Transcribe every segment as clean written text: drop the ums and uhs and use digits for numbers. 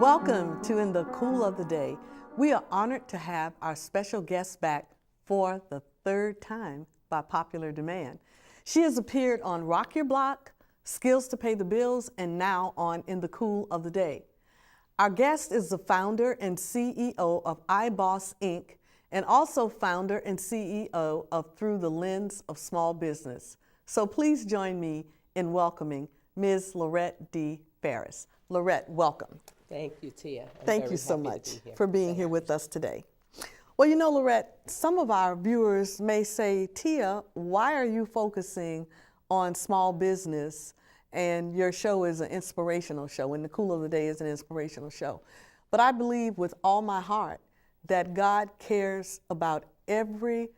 Welcome to In the Cool of the Day. We are honored to have our special guest back for the third time by popular demand. She has appeared on Rock Your Block, Skills to Pay the Bills, and now on In the Cool of the Day. Our guest is the founder and CEO of iBOSS Inc. and also founder and CEO of Through the Lens of Small Business. So please join me in welcoming Ms. Lorette D. Farris. Lorette, welcome. Thank you, Tia. Thank you so much for being here with us today. Well, you know, Lorette, some of our viewers may say, Tia, why are you focusing on small business and your show is an inspirational show and the Cool of the Day is an inspirational show? But I believe with all my heart that God cares about every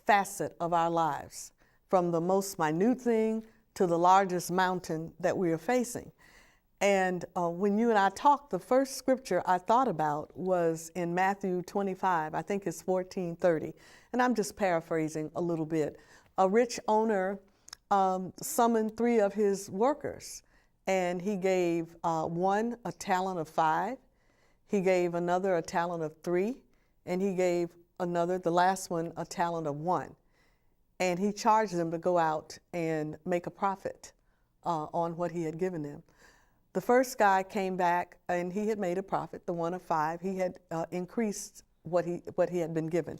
facet of our lives, from the most minute thing to the largest mountain that we are facing. And when you and I talked, the first scripture I thought about was in Matthew 25, I think it's 14:30. And I'm just paraphrasing a little bit. A rich owner summoned 3 of his workers, and he gave one a talent of 5, he gave another a talent of 3, and he gave another, the last one, a talent of 1. And he charged them to go out and make a profit on what he had given them. The first guy came back and he had made a profit, the one of 5. He had increased what he had been given.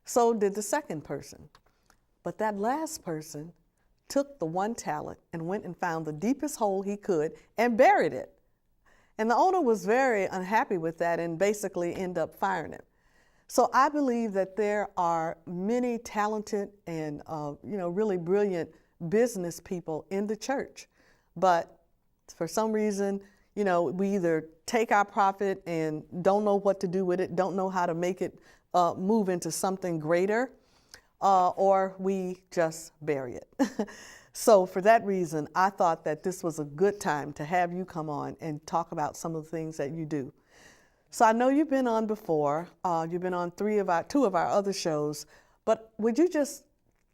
So did the second person. But that last person took the 1 talent and went and found the deepest hole he could and buried it. And the owner was very unhappy with that and basically ended up firing him. So I believe that there are many talented and really brilliant business people in the church, but for some reason, we either take our profit and don't know what to do with it, don't know how to make it move into something greater, or we just bury it. So for that reason, I thought that this was a good time to have you come on and talk about some of the things that you do. So I know you've been on before. You've been on 2 of our other shows, but would you just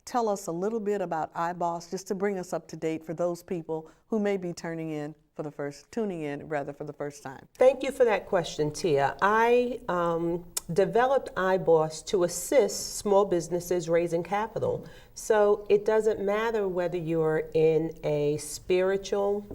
tell us a little bit about iBOSS, just to bring us up to date for those people who may be tuning in for the first time? Thank you for that question, Tia. I developed iBOSS to assist small businesses raising capital. So it doesn't matter whether you're in a spiritual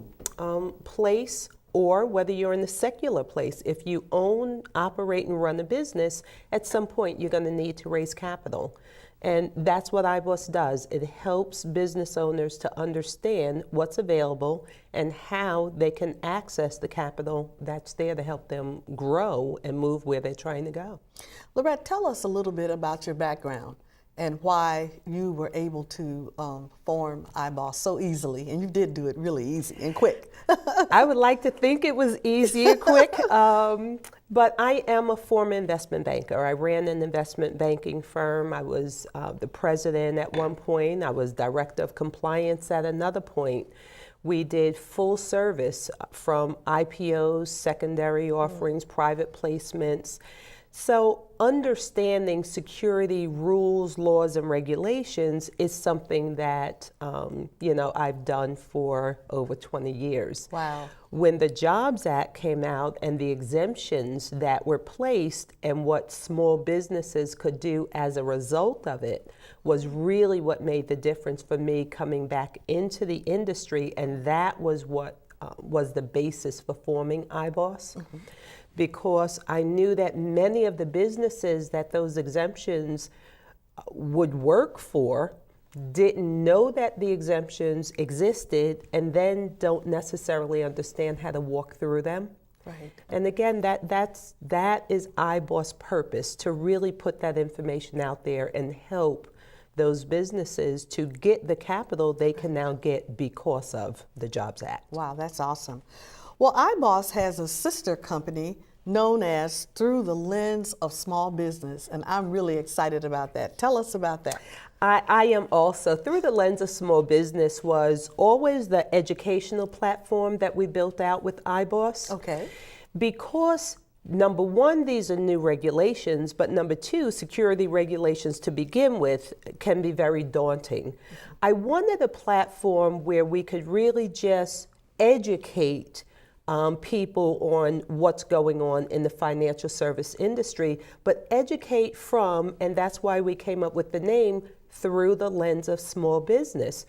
place or whether you're in the secular place. If you own, operate, and run a business, at some point you're going to need to raise capital. And that's what iBOSS does. It helps business owners to understand what's available and how they can access the capital that's there to help them grow and move where they're trying to go. Lorette, tell us a little bit about your background and why you were able to form iBOSS so easily. And you did do it really easy and quick. I would like to think it was easy and quick, but I am a former investment banker. I ran an investment banking firm. I was the president at one point. I was director of compliance at another point. We did full service from IPOs, secondary offerings, private placements. So understanding security rules, laws, and regulations is something that, I've done for over 20 years. Wow. When the Jobs Act came out and the exemptions that were placed and what small businesses could do as a result of it was really what made the difference for me coming back into the industry, and that was what was the basis for forming iBOSS. Mm-hmm. Because I knew that many of the businesses that those exemptions would work for didn't know that the exemptions existed and then don't necessarily understand how to walk through them. Right. And again, that is iBOSS' purpose, to really put that information out there and help those businesses to get the capital they can now get because of the Jobs Act. Wow, that's awesome. Well, iBOSS has a sister company known as Through the Lens of Small Business, and I'm really excited about that. Tell us about that. I am also. Through the Lens of Small Business was always the educational platform that we built out with iBOSS. Okay. Because number one, these are new regulations, but number two, security regulations to begin with can be very daunting. I wanted a platform where we could really just educate people on what's going on in the financial service industry, but educate from, and that's why we came up with the name, Through the Lens of Small Business.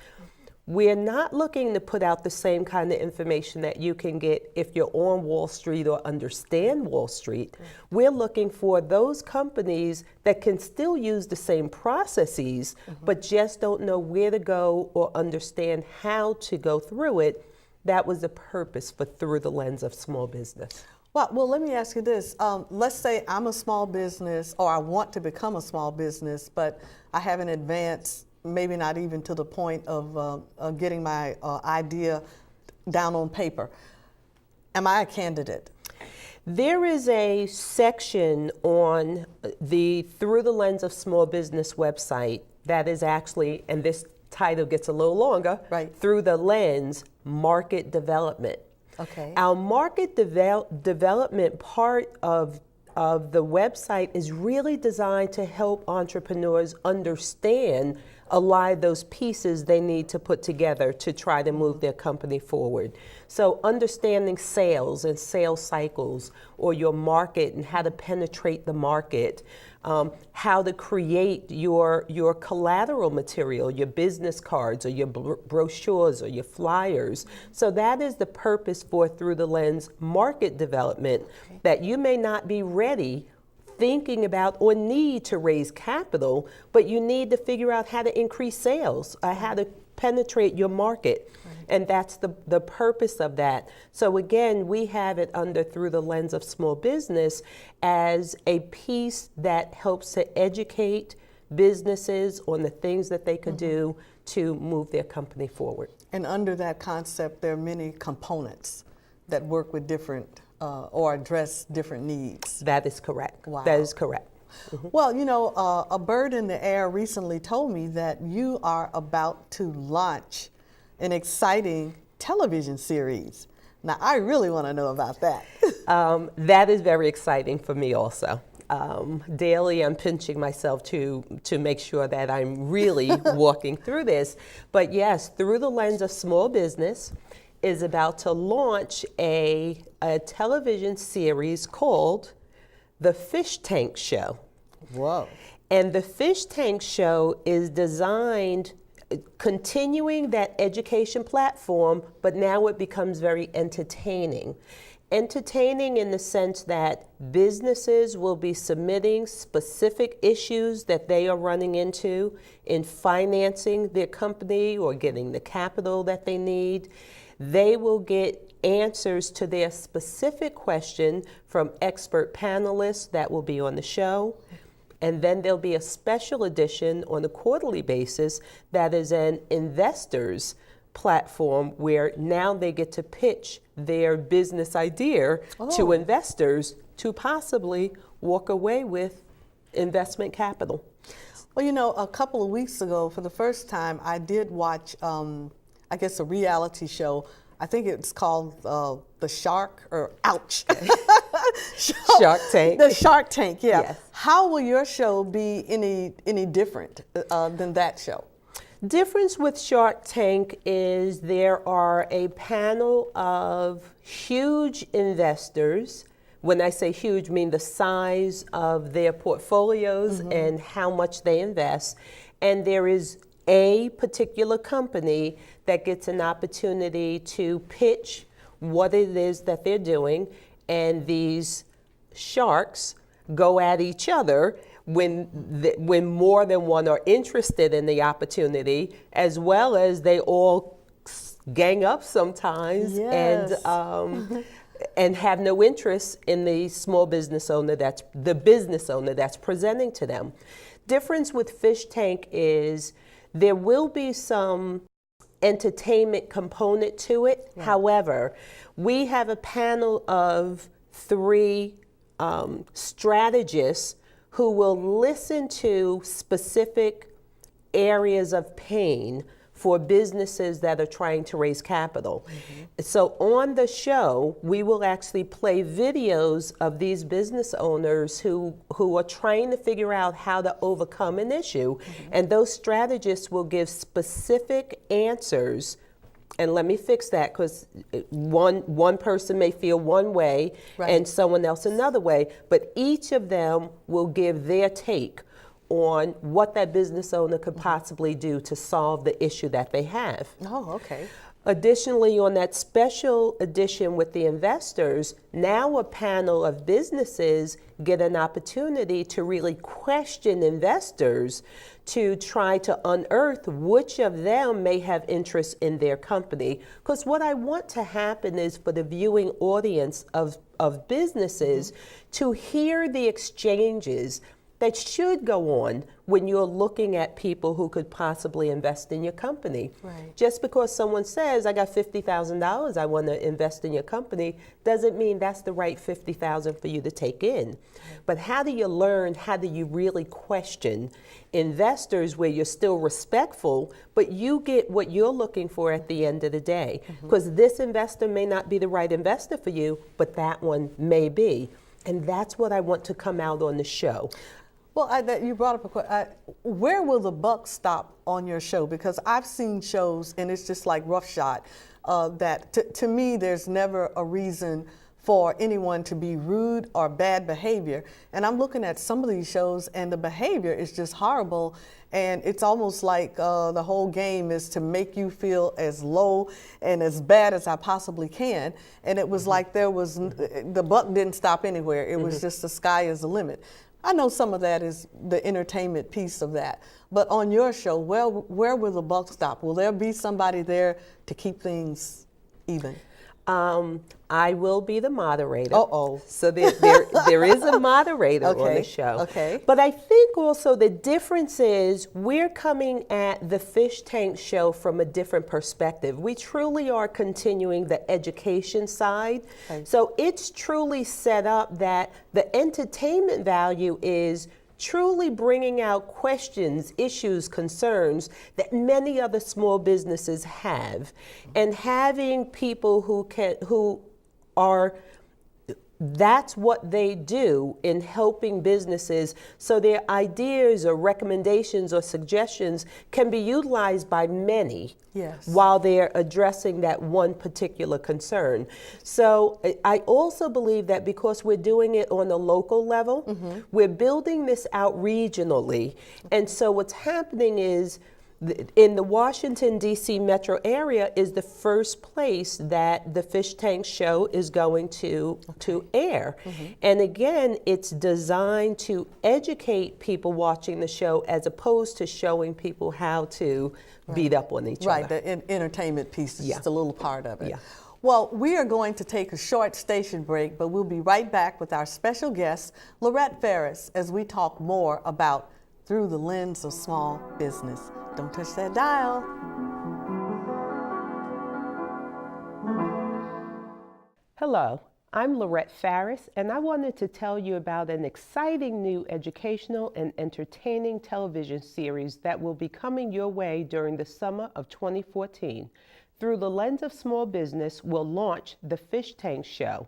We're not looking to put out the same kind of information that you can get if you're on Wall Street or understand Wall Street. We're looking for those companies that can still use the same processes, but just don't know where to go or understand how to go through it. That was the purpose for Through the Lens of Small Business. Well, let me ask you this. Let's say I'm a small business, or I want to become a small business, but I haven't advanced, maybe not even to the point of getting my idea down on paper. Am I a candidate? There is a section on the Through the Lens of Small Business website that is actually, and this title gets a little longer, right. Through the Lens Market Development. Okay. Our market development part of the website is really designed to help entrepreneurs understand a lot of those pieces they need to put together to try to move their company forward. So understanding sales and sales cycles, or your market and how to penetrate the market, how to create your collateral material, your business cards or your brochures or your flyers. So that is the purpose for Through the Lens market development, that you may not be ready thinking about or need to raise capital, but you need to figure out how to increase sales, or how to penetrate your market. And that's the purpose of that. So again, we have it under Through the Lens of Small Business as a piece that helps to educate businesses on the things that they could do to move their company forward. And under that concept, there are many components that work with different or address different needs. That is correct. Wow. That is correct. Well, you know, a bird in the air recently told me that you are about to launch an exciting television series. Now, I really want to know about that. That is very exciting for me also. Daily, I'm pinching myself to make sure that I'm really walking through this. But yes, Through the Lens of Small Business is about to launch a television series called The Fish Tank Show. Whoa. And the Fish Tank Show is designed, continuing that education platform, but now it becomes very entertaining. Entertaining in the sense that businesses will be submitting specific issues that they are running into in financing their company or getting the capital that they need. They will get answers to their specific question from expert panelists that will be on the show. And then there'll be a special edition on a quarterly basis that is an investors platform where now they get to pitch their business idea to investors to possibly walk away with investment capital. Well, you know, a couple of weeks ago, for the first time, I did watch, I guess, a reality show. I think it's called The Shark, or Ouch. Shark Tank. The Shark Tank, yeah. Yes. How will your show be any different than that show? Difference with Shark Tank is there are a panel of huge investors. When I say huge, I mean the size of their portfolios and how much they invest. And there is a particular company that gets an opportunity to pitch what it is that they're doing, and these sharks go at each other when more than one are interested in the opportunity, as well as they all gang up sometimes. Yes. And have no interest in the small business owner that's presenting to them. Difference with Fish Tank is there will be some entertainment component to it. Right. However, we have a panel of 3 strategists who will listen to specific areas of pain for businesses that are trying to raise capital. So on the show, we will actually play videos of these business owners who are trying to figure out how to overcome an issue. And those strategists will give specific answers And let me fix that, because one person may feel one way and someone else another way, but each of them will give their take on what that business owner could possibly do to solve the issue that they have. Oh, okay. Additionally, on that special edition with the investors, now a panel of businesses get an opportunity to really question investors to try to unearth which of them may have interest in their company. Because what I want to happen is for the viewing audience of businesses to hear the exchanges that should go on when you're looking at people who could possibly invest in your company. Right. Just because someone says, I got $50,000 I want to invest in your company, doesn't mean that's the right $50,000 for you to take in. But how do you learn, how do you really question investors where you're still respectful, but you get what you're looking for at the end of the day? Because this investor may not be the right investor for you, but that one may be. And that's what I want to come out on the show. Well, you brought up a question. Where will the buck stop on your show? Because I've seen shows, and it's just like roughshod, that to me, there's never a reason for anyone to be rude or bad behavior. And I'm looking at some of these shows, and the behavior is just horrible. And it's almost like the whole game is to make you feel as low and as bad as I possibly can. And it was like the buck didn't stop anywhere. It was just the sky is the limit. I know some of that is the entertainment piece of that. But on your show, where will the buck stop? Will there be somebody there to keep things even? I will be the moderator. Uh-oh. So there is a moderator on the show. Okay. But I think also the difference is we're coming at the Fish Tank show from a different perspective. We truly are continuing the education side. Okay. So it's truly set up that the entertainment value is truly bringing out questions, issues, concerns that many other small businesses have, and having people who are, that's what they do in helping businesses, so their ideas or recommendations or suggestions can be utilized by many. Yes. While they're addressing that one particular concern. So I also believe that because we're doing it on a local level, we're building this out regionally. And so what's happening is in the Washington, D.C. metro area is the first place that the Fish Tank show is going to air. And again, it's designed to educate people watching the show as opposed to showing people how to beat up on each other. Right, the entertainment piece is just a little part of it. Yeah. Well, we are going to take a short station break, but we'll be right back with our special guest, Lorette Farris, as we talk more about Through the Lens of Small Business. Don't touch that dial. Hello, I'm Lorette Farris, and I wanted to tell you about an exciting new educational and entertaining television series that will be coming your way during the summer of 2014. Through the Lens of Small Business will launch the Fish Tank Show.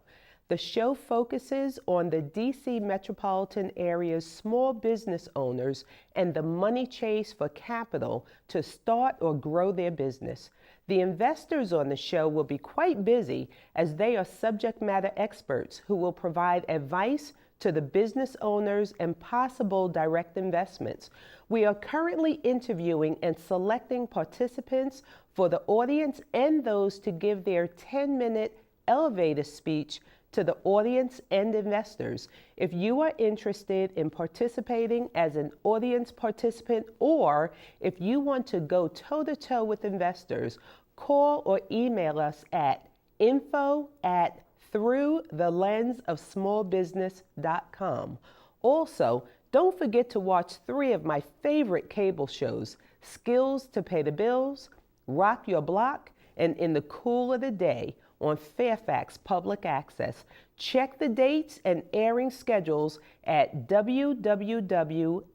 The show focuses on the D.C. metropolitan area's small business owners and the money chase for capital to start or grow their business. The investors on the show will be quite busy as they are subject matter experts who will provide advice to the business owners and possible direct investments. We are currently interviewing and selecting participants for the audience and those to give their 10-minute elevator speech to the audience and investors. If you are interested in participating as an audience participant, or if you want to go toe-to-toe with investors, call or email us at info@throughthelensofsmallbusiness.com. Also, don't forget to watch 3 of my favorite cable shows, Skills to Pay the Bills, Rock Your Block, and In the Cool of the Day on Fairfax Public Access. Check the dates and airing schedules at www.fcac.org.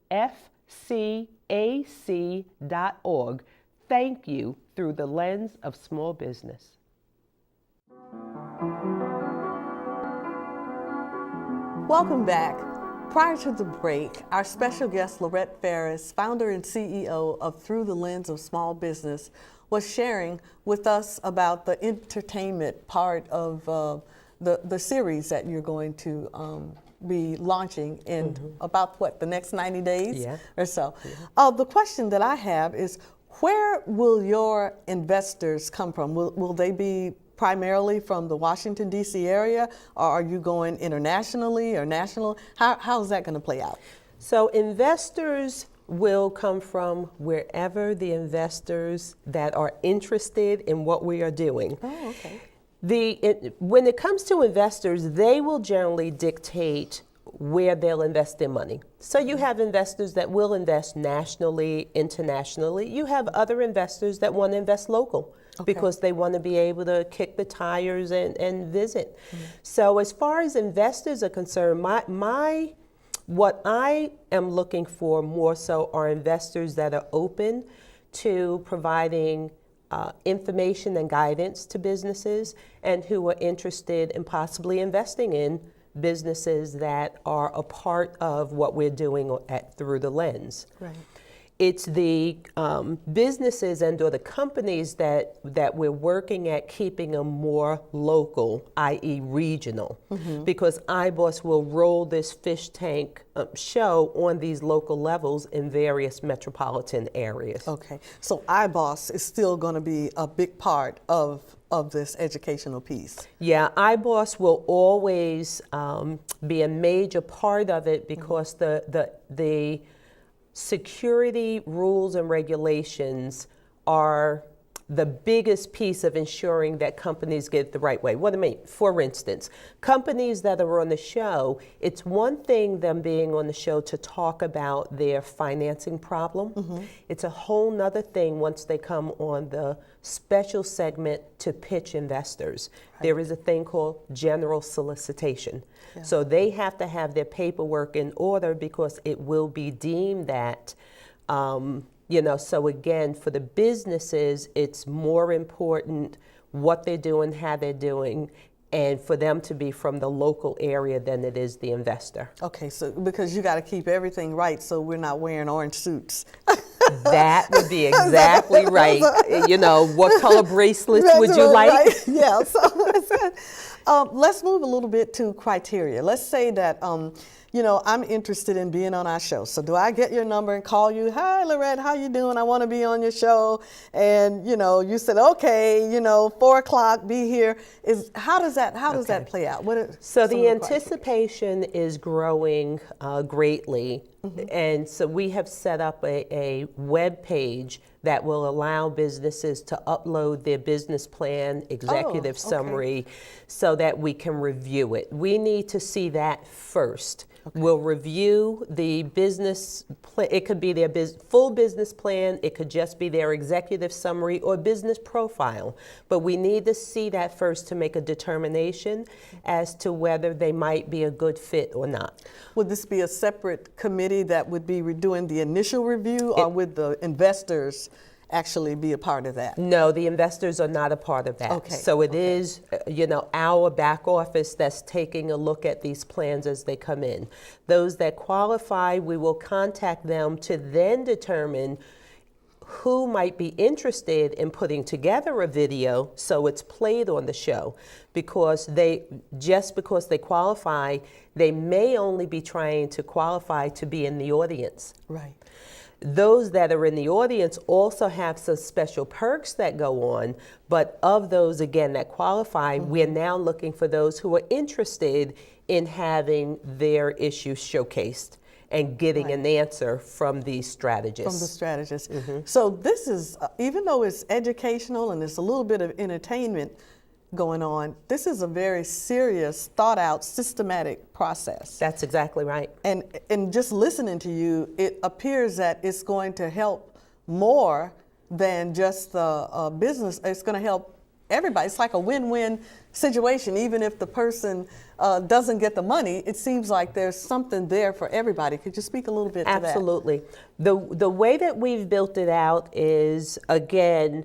Thank you, Through the Lens of Small Business. Welcome back. Prior to the break, our special guest, Lorette Farris, founder and CEO of Through the Lens of Small Business, was sharing with us about the entertainment part of the series that you're going to be launching in about what, the next 90 days or so. The question that I have is, where will your investors come from? Will they be primarily from the Washington, D.C. area, or are you going internationally or national? How is that going to play out? So investors will come from wherever the investors that are interested in what we are doing. Oh, okay. When it comes to investors, they will generally dictate where they'll invest their money. So you have investors that will invest nationally, internationally. You have other investors that want to invest local because they want to be able to kick the tires and visit. So as far as investors are concerned, what I am looking for more so are investors that are open to providing information and guidance to businesses, and who are interested in possibly investing in businesses that are a part of what we're doing through the lens. Right. It's the businesses and or the companies that we're working at keeping them more local, i.e. regional, because iBOSS will roll this fish tank show on these local levels in various metropolitan areas. Okay, so iBOSS is still going to be a big part of this educational piece. Yeah, iBOSS will always be a major part of it because the security rules and regulations are the biggest piece of ensuring that companies get it the right way. What I mean, for instance, companies that are on the show, it's one thing them being on the show to talk about their financing problem. It's a whole nother thing once they come on the special segment to pitch investors. There is a thing called general solicitation. So they have to have their paperwork in order because it will be deemed that, so again, for the businesses, it's more important what they're doing, how they're doing, and for them to be from the local area than it is the investor. Okay, so because you got to keep everything right so we're not wearing orange suits. That would be exactly right. What color bracelets would you like? Right. Yeah, so let's move a little bit to criteria. Let's say that, I'm interested in being on our show. So do I get your number and call you? Hi, Lorette, how you doing? I want to be on your show. And, you said, okay, 4 o'clock, be here. How does that play out? So the anticipation is growing greatly. And so we have set up a web page that will allow businesses to upload their business plan, executive summary, so that we can review it. We need to see that first. We'll review the business plan. It could be their full business plan. It could just be their executive summary or business profile. But we need to see that first to make a determination as to whether they might be a good fit or not. Would this be a separate committee that would be doing the initial review, or would the investors actually be a part of that? No, the investors are not a part of that. Okay. So it is, our back office that's taking a look at these plans as they come in. Those that qualify, we will contact them to then determine who might be interested in putting together a video so it's played on the show, because because they qualify, they may only be trying to qualify to be in the audience. Right. Those that are in the audience also have some special perks that go on, but of those, again, that qualify, we're now looking for those who are interested in having their issues showcased and getting an answer from these strategists. From the strategists. So this is, even though it's educational and there's a little bit of entertainment going on, this is a very serious, thought out, systematic process. That's exactly right. And just listening to you, it appears that it's going to help more than just the business. It's going to help everybody. It's like a win-win situation. Even if the person doesn't get the money, it seems like there's something there for everybody. Could you speak a little bit to that? Absolutely. The way that we've built it out is, again,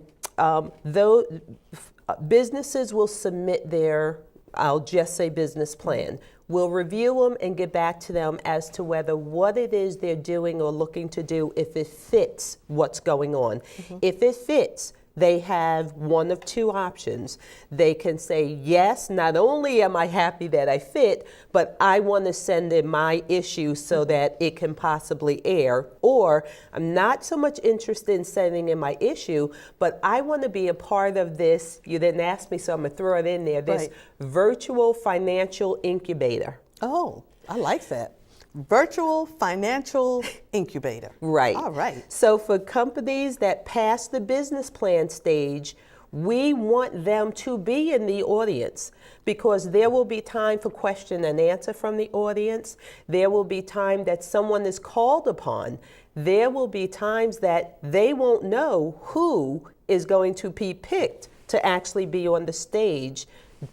businesses will submit their, I'll just say, business plan. We'll review them and get back to them as to whether what it is they're doing or looking to do, if it fits what's going on. If it fits, they have one of two options. They can say, yes, not only am I happy that I fit, but I want to send in my issue so that it can possibly air. Or I'm not so much interested in sending in my issue, but I want to be a part of this. You didn't ask me, so I'm going to throw it in there. This virtual financial incubator. Oh, I like that. Virtual financial incubator. Right. All right. So for companies that pass the business plan stage, we want them to be in the audience because there will be time for question and answer from the audience. There will be time that someone is called upon. There will be times that they won't know who is going to be picked to actually be on the stage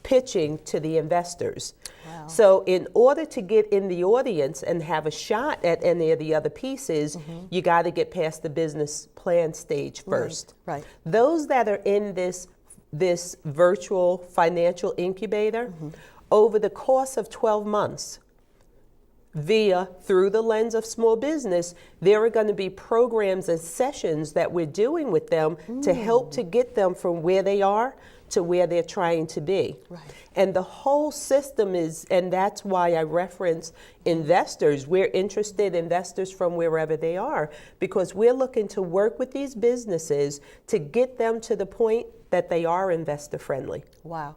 pitching to the investors. Wow. So in order to get in the audience and have a shot at any of the other pieces, you got to get past the business plan stage first. Right. Those that are in this virtual financial incubator, over the course of 12 months, through the lens of small business, there are going to be programs and sessions that we're doing with them to help to get them from where they are to where they're trying to be. Right. And the whole system is, and that's why I reference investors. We're interested investors from wherever they are because we're looking to work with these businesses to get them to the point that they are investor friendly. Wow.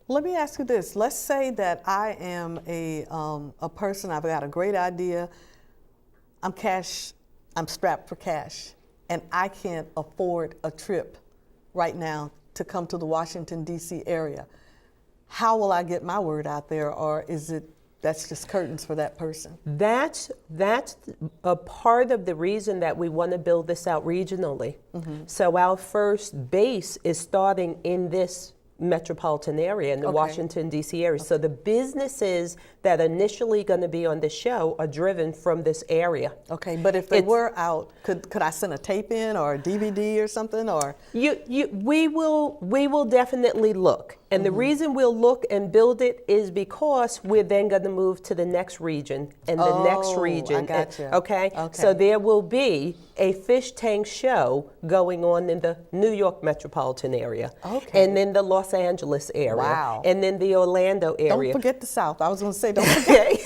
Let me ask you this. Let's say that I am a person, I've got a great idea, I'm strapped for cash, and I can't afford a trip right now to come to the Washington, D.C. area. How will I get my word out there, or that's just curtains for that person? That's a part of the reason that we want to build this out regionally. So our first base is starting in this metropolitan area, in the Washington, D.C. area. So the businesses that are initially going to be on the show are driven from this area. Okay, but if they were out, could I send a tape in or a DVD or something? Or we will definitely look. And the reason we'll look and build it is because we're then going to move to the next region and the next region. I gotcha. Okay? So there will be a fish tank show going on in the New York metropolitan area. And then the Los Angeles area. Wow. And then the Orlando area. Don't forget the South. I was going to say, don't forget.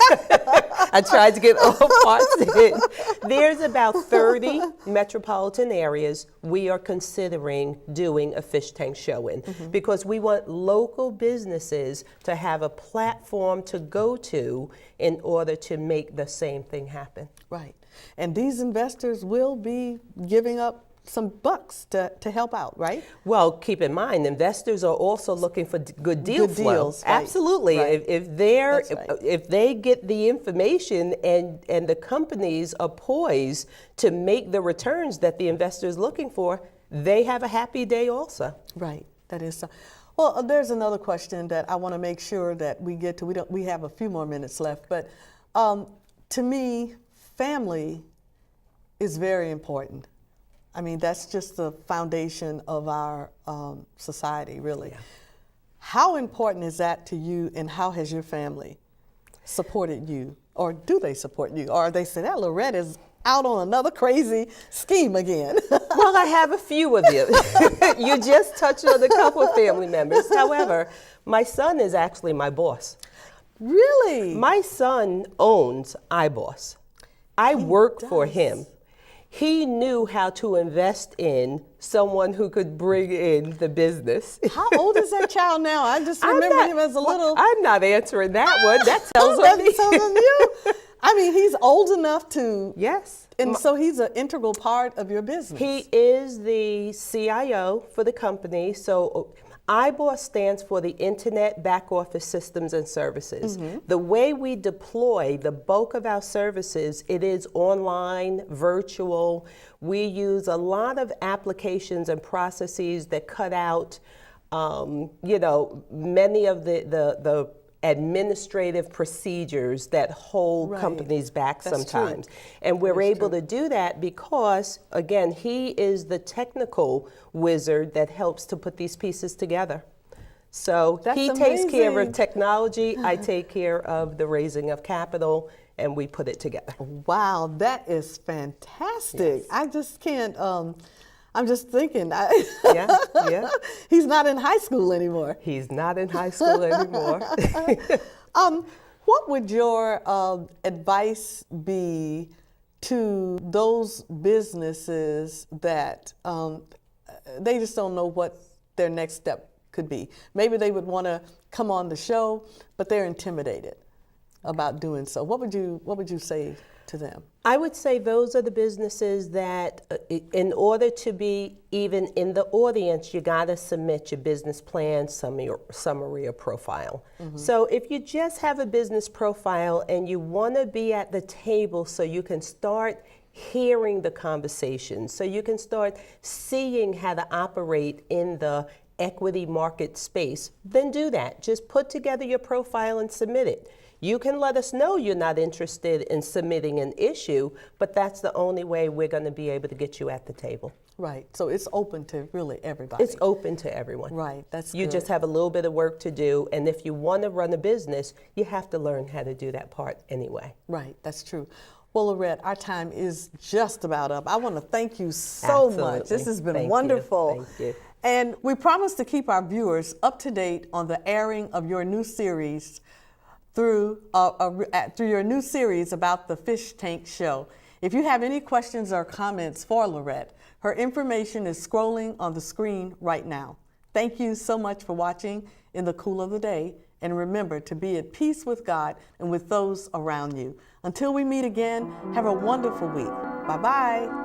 I tried to get all parts in. There's about 30 metropolitan areas we are considering doing a fish tank show in because we want local businesses to have a platform to go to in order to make the same thing happen. Right. And these investors will be giving up some bucks to help out, right? Well, keep in mind, investors are also looking for good deals. Right. Absolutely. Right. If they get the information and the companies are poised to make the returns that the investor is looking for, they have a happy day also. Right. That is so. Well, there's another question that I want to make sure that we get to. We have a few more minutes left, but to me, family is very important. I mean, that's just the foundation of our society, really. Yeah. How important is that to you, and how has your family supported you? Or do they support you? Or they say, that Lorette is out on another crazy scheme again? Well, I have a few of you. You just touched on a couple of family members. However, my son is actually my boss. Really? My son owns iBOSS. I work for him. He knew how to invest in someone who could bring in the business. How old is that child now? I just remember him as a little... I'm not answering that one. That tells on me. That tells on you. I mean, he's old enough to... Yes. And so he's an integral part of your business. He is the CIO for the company. So iBOSS stands for the Internet Back Office Systems and Services. The way we deploy the bulk of our services, it is online, virtual. We use a lot of applications and processes that cut out, many of the administrative procedures that hold companies back sometimes. And we're able to do that because, again, he is the technical wizard that helps to put these pieces together. So he takes care of technology, I take care of the raising of capital, and we put it together. Wow, that is fantastic. Yes. I just can't I'm just thinking. Yeah. He's not in high school anymore. He's not in high school anymore. What would your advice be to those businesses that they just don't know what their next step could be? Maybe they would want to come on the show, but they're intimidated about doing so. What would you say to them? I would say those are the businesses that, in order to be even in the audience, you got to submit your business plan, summary, or profile. Mm-hmm. So if you just have a business profile and you want to be at the table so you can start hearing the conversation, so you can start seeing how to operate in the equity market space, then do that. Just put together your profile and submit it. You can let us know you're not interested in submitting an issue, but that's the only way we're going to be able to get you at the table. Right. So it's open to really everybody. It's open to everyone. Right. That's You good. just have a little bit of work to do, and if you want to run a business, you have to learn how to do that part anyway. Right. That's true. Well, Lorette, our time is just about up. I want to thank you so much. This has been wonderful. Thank you. And we promise to keep our viewers up to date on the airing of your new series through your new series about the Fish Tank Show. If you have any questions or comments for Lorette, her information is scrolling on the screen right now. Thank you so much for watching In the Cool of the Day, and remember to be at peace with God and with those around you. Until we meet again, have a wonderful week. Bye-bye.